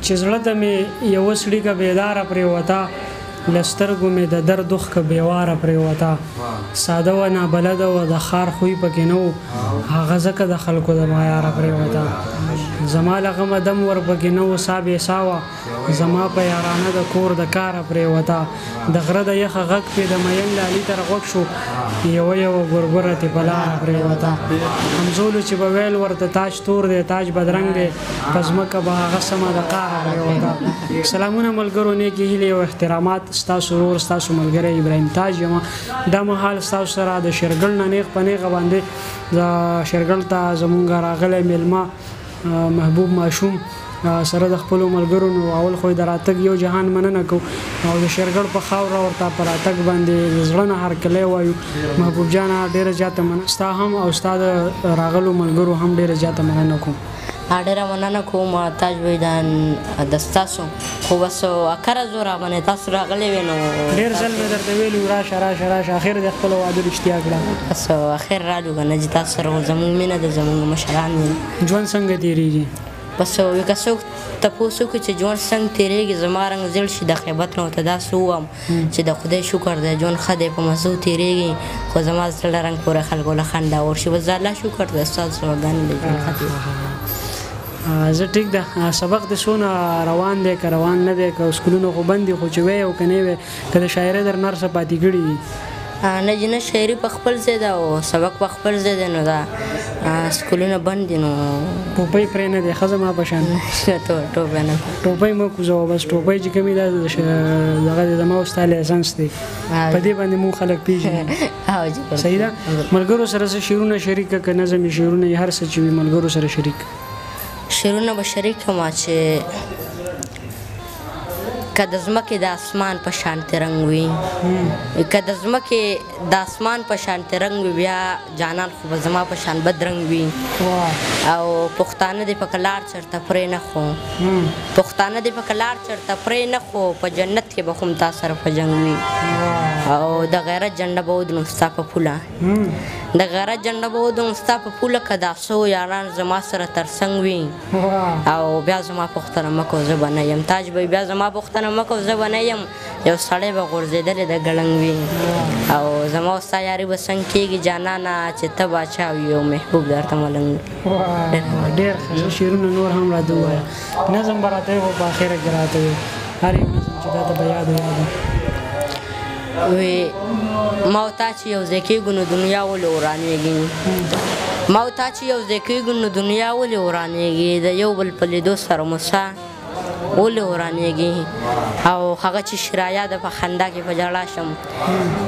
چې زړه ته مې یوه سړي که بیداره پرېوته له سترګو مې د درد اوښکه بېواره پرېوته ساده وه نابلده وه د ښار خوی پکې نه و هغه ځکه د خلکو د معیاره پرېوته زما له غمه دم ورپکې نه و سا بې سا وه زما په یارانه د کور د کاره پرېوته د غره د یخه غږ پې د مین لالي تر غوږ شو یوه یوه ګورګوره تې په لاره پرېوته همزولو چې به ویل ورته تاج تور دی تاج بدرنګ دی په ځمکه به هغه سمه د قاره پرېوته سلامونه ملګرو نیکې هیلې او احترامات ستاسو ورور ستاسو ملګری ابراهیم تاج یم دا مهال ستاسو سره د شیرګل نه نیغ په نیغه باندې د شیرګل ته زمونږ راغلی میلمه محبوب ماشوم سره د خپلو ملګرو نو اول خو یې د راتګ یو جهان مننه کوو او د شیرګل په خاوره ورته په راتګ باندې د زړه نه هرکلی وایو محبوب جانه ډېره زیاته مننه ستا هم او ستا د راغلو ملګرو هم ډېره زیاته مننه کوم ډېره مننه کوم تاج بھائی د ستاسو خو بس اکره زو راباندې تاسو راغلی وې نو ډېر ځل مې درته ویلي وو راشه راشه راشه اخر د خپلو وعدو رښتیا کړه بس اخر رالو که نه چې تاسو سره زموږ مینه د زموږ مشران مینه ژوند څنګه تېرېږي بس که څوک تپوس وکړي چې ژوند څنګه تېرېږي زما رنګ زیړ شي د غیبت نه ورته داسې ووایم چې د خدای شکر دی ژوند ښه دی په مزو تېرېږي خو زما زړه رنګ پورې خلکو له خندا ورشي بس د الله شکر دی ستاسو دعاګانې د ژوند ښه تېرېږي زه ټیک ده سبق د څونه روان دی که روان نه دی که سکولونه خو بند دي خو چې وی او که نه وی که د شاعرۍ در نرسه پاتې کړي دي نه جي نه شاعري په خپل ځای ده او سبق په خپل ځای دی نو دا سکولونه بند دي نو ټوپۍ پرې نه دی ښه زما په شان ټوپۍ نه ټوپۍ مه کوزوه بس ټوپۍ چې کومې دا دغه دی زما او ستا لایسنس دی په دې باندې مونږ خلک پېژني صحیح ده ملګرو سره څه شعرونه شریکه که نظمي شعرونه یې هر څه چې وي ملګرو سره شریک شعرونه به شریک کړم چې که د ځمکې د اسمان په شانتې رنګ وي که د ځمکې د اسمان په شانتې رنګ وي بیا جانان خو به زما په شان بدرنګ وي او پښتانه دې په کلار چرته پرې نه خو پښتانه دې په کلار چرته پرې نه خو په جنت کې به خو تا سره په جنګ وي او د غیرت جنډه به ودرم ستا په پوله د غیرت جنډه به ودرم ستا په پوله که دا څو یاران زما سره تر څنګ وي او بیا زما پوښتنه مه کوه زه به نه یم تاج بھائی بیا زما پوښتنه مه کوه زه به نه یم یو سړی به غورځېدلی د ګړنګ وي او زما او ستا یاري به څنګ کېږي جانانه چې ته باچا وي او محبوب درته ملنګ ډېر ښه شعرونه نور هم راته ووایه نظم به راته خو په اخره کې راته وي هر یو نظم چې دا ته به یاد وي ما او تا چې یو ځای کېږو نو دنیا ولې ورانېږي ما او تا چې یو ځای کېږو نو دنیا ولې ورانېږي د یو بل په لیدو سره موسه ولې ورانېږي او هغه چې شرایا ده په خندا کې په ژړا شم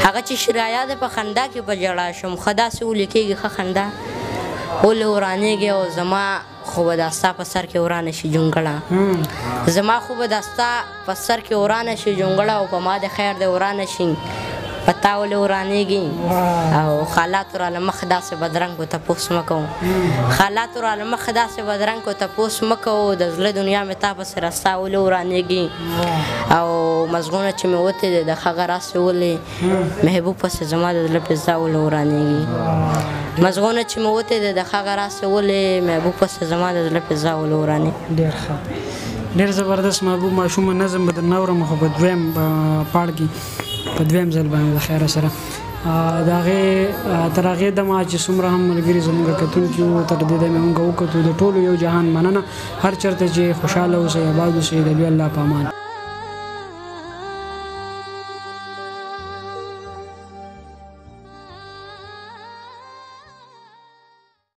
هغه چې شرایا ده په خندا کې په ژړا شم ښه داسې ولې کېږي ښه خندا ولې ورانېږي او زما خو به دا ستا په سر کې ورانه شي جونګړه زما خو به دا ستا په سر کې ورانه شي جونګړه او په ما د خیر دی ورانه شي په تا ولې ورانېږي او حالاتو راله مخ داسې بدرنګو تپوس مه کوو حالاتو راله مخ داسې بدرنګو تپوس مه کوو د زړه دنیا مې تا پسې رستا ولې ورانېږي او مزغونه چې مې وتې دی د هغه راسې ولې محبوب پسې زما د زړه پېزا ولې ورانېږي مزغونه چې مې وتې دی د هغه راسې ولې محبوب پسې زما د زړه پېزا ولې ورانېږي ډېر ښه ډېر زبردست محبوب ماشومه نظم به درنه اورم خو په دویم پاړ کې په دویم ځل باندې د خیره سره د هغې تر هغې دمه چې څومره هم ملګري زموږ کتونکي وو تر دې دمې مونږ وکتو د ټولو یو جهان مننه هر چېرته چې خوشحاله اوسئ آباد اوسئ د لوی الله په امان